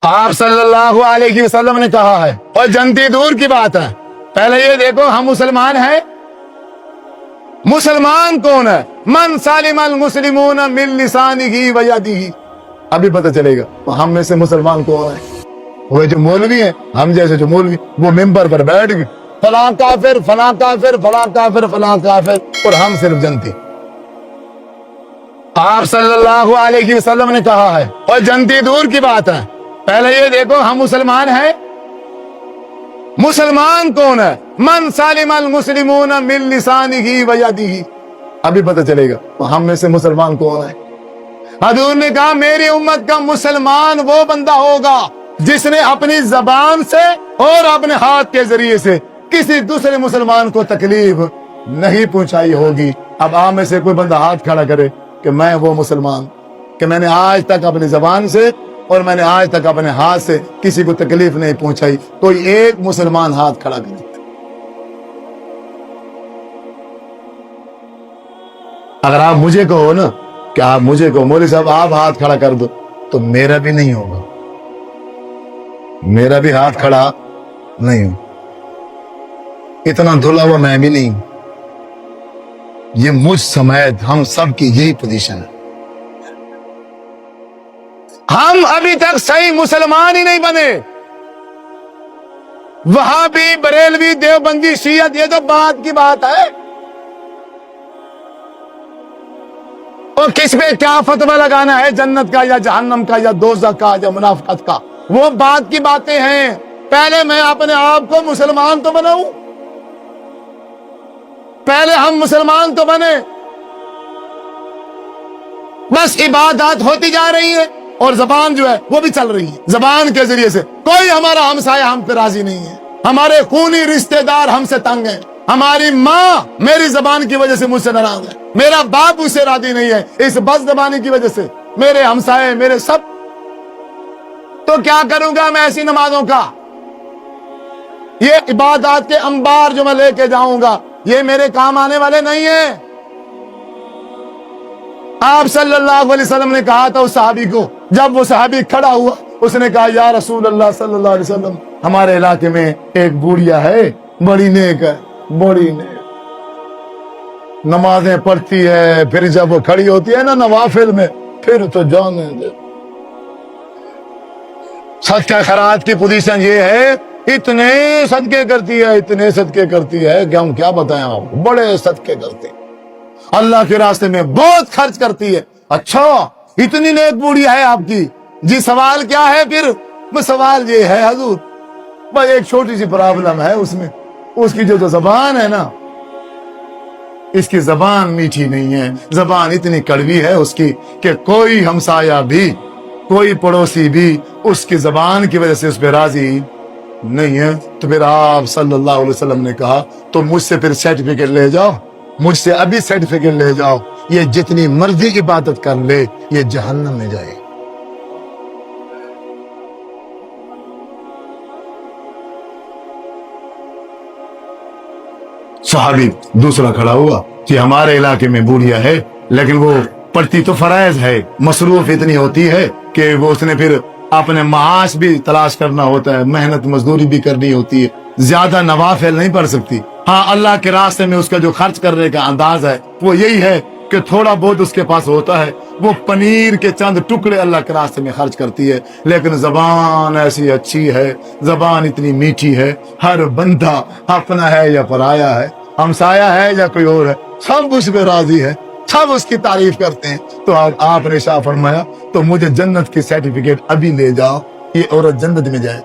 آپ صلی اللہ علیہ وسلم نے کہا ہے، اور جنتی دور کی بات ہے، پہلے یہ دیکھو ہم مسلمان ہیں۔ مسلمان کون ہے؟ من سالم المسلمون من لسانہ و یدہ۔ ابھی پتہ چلے گا ہم میں سے مسلمان کون ہے۔ وہ جو مولوی ہیں، ہم جیسے جو مولوی، وہ ممبر پر بیٹھ گئے فلاں کافر فلاں کافر فلاں کافر فلاں کافر، اور ہم صرف جنتی۔ آپ صلی اللہ علیہ وسلم نے کہا ہے، اور جنتی دور کی بات ہے، پہلے یہ دیکھو ہم مسلمان ہیں۔ مسلمان کون ہے؟ من سالم المسلمون من لسانہ و یدہ۔ ابھی پتہ چلے گا ہم میں سے مسلمان کون ہے۔ حضور نے کہا میری امت کا مسلمان وہ بندہ ہوگا جس نے اپنی زبان سے اور اپنے ہاتھ کے ذریعے سے کسی دوسرے مسلمان کو تکلیف نہیں پہنچائی ہوگی۔ اب آپ میں سے کوئی بندہ ہاتھ کھڑا کرے کہ میں وہ مسلمان کہ میں نے آج تک اپنی زبان سے اور میں نے آج تک اپنے ہاتھ سے کسی کو تکلیف نہیں پہنچائی، کوئی ایک مسلمان ہاتھ کھڑا کرے۔ اگر آپ مجھے کہو نا کہ آپ مجھے کہو مولوی صاحب آپ ہاتھ کھڑا کر دو، تو میرا بھی نہیں ہوگا، میرا بھی ہاتھ کھڑا نہیں ہو، اتنا دھلا ہوا میں بھی نہیں ہوں۔ یہ مجھ سمیت ہم سب کی یہی پوزیشن ہے۔ ہم ابھی تک صحیح مسلمان ہی نہیں بنے۔ وہابی، بریلوی، دیوبندی، شیعت، یہ تو بات کی بات ہے، اور کس پہ کیا فتویٰ لگانا ہے، جنت کا یا جہنم کا یا دوزخ کا یا منافقت کا، وہ بات کی باتیں ہیں۔ پہلے میں اپنے آپ کو مسلمان تو بناؤں، پہلے ہم مسلمان تو بنے۔ بس عبادات ہوتی جا رہی ہے اور زبان جو ہے وہ بھی چل رہی ہے، زبان کے ذریعے سے کوئی ہمارا ہمسایہ ہم پہ راضی نہیں ہے، ہمارے خونی رشتہ دار ہم سے تنگ ہیں، ہماری ماں میری زبان کی وجہ سے مجھ سے ناراض ہے، میرا باپ مجھ سے راضی نہیں ہے اس بد زبانی کی وجہ سے، میرے ہمسائے میرے سب۔ تو کیا کروں گا میں ایسی نمازوں کا؟ یہ عبادات کے انبار جو میں لے کے جاؤں گا یہ میرے کام آنے والے نہیں ہیں۔ آپ صلی اللہ علیہ وسلم نے کہا تھا اس صحابی کو، جب وہ صحابی کھڑا ہوا اس نے کہا یا رسول اللہ صلی اللہ علیہ وسلم، ہمارے علاقے میں ایک بوڑھیا ہے، بڑی نیک ہے، بڑی نیک، نمازیں پڑھتی ہے، پھر جب وہ کھڑی ہوتی ہے نا نوافل میں پھر تو جانے دے۔ صدقہ خیرات کی پوزیشن یہ ہے، اتنے صدقے کرتی ہے، اتنے صدقے کرتی ہے کہ ہم کیا بتائیں آپ کو، بڑے صدقے کرتے ہیں، اللہ کے راستے میں بہت خرچ کرتی ہے۔ اچھا اتنی نیک بوڑھی ہے آپ کی، جی سوال کیا ہے پھر؟ سوال یہ ہے حضور بس ایک چھوٹی سی پرابلم ہے اس میں، اس کی جو زبان ہے نا، اس کی زبان میٹھی نہیں ہے، زبان اتنی کڑوی ہے اس کی کہ کوئی ہمسایہ بھی کوئی پڑوسی بھی اس کی زبان کی وجہ سے اس پہ راضی نہیں ہے۔ تو پھر آپ صلی اللہ علیہ وسلم نے کہا تو مجھ سے پھر سرٹیفکیٹ لے جاؤ، مجھ سے ابھی سرٹیفکیٹ لے جاؤ، یہ جتنی مرضی عبادت کر لے یہ جہنم میں جائے۔ صحابی دوسرا کھڑا ہوا کہ ہمارے علاقے میں بوڑھیا ہے لیکن وہ پڑھتی تو فرائض ہے، مصروف اتنی ہوتی ہے کہ وہ اس نے پھر اپنے معاش بھی تلاش کرنا ہوتا ہے، محنت مزدوری بھی کرنی ہوتی ہے، زیادہ نوافل نہیں پڑھ سکتی۔ ہاں اللہ کے راستے میں اس کا جو خرچ کرنے کا انداز ہے وہ یہی ہے کہ تھوڑا بہت اس کے پاس ہوتا ہے، وہ پنیر کے چند ٹکڑے اللہ کے راستے میں خرچ کرتی ہے، لیکن زبان ایسی اچھی ہے، زبان اتنی میٹھی ہے، ہر بندہ اپنا ہے یا پرایا ہے، ہمسایہ ہے یا کوئی اور ہے، سب اس پہ راضی ہے، سب اس کی تعریف کرتے ہیں۔ تو آپ نے شاہ فرمایا تو مجھے جنت کی سرٹیفکیٹ ابھی لے جاؤ، یہ عورت جنت میں جائے۔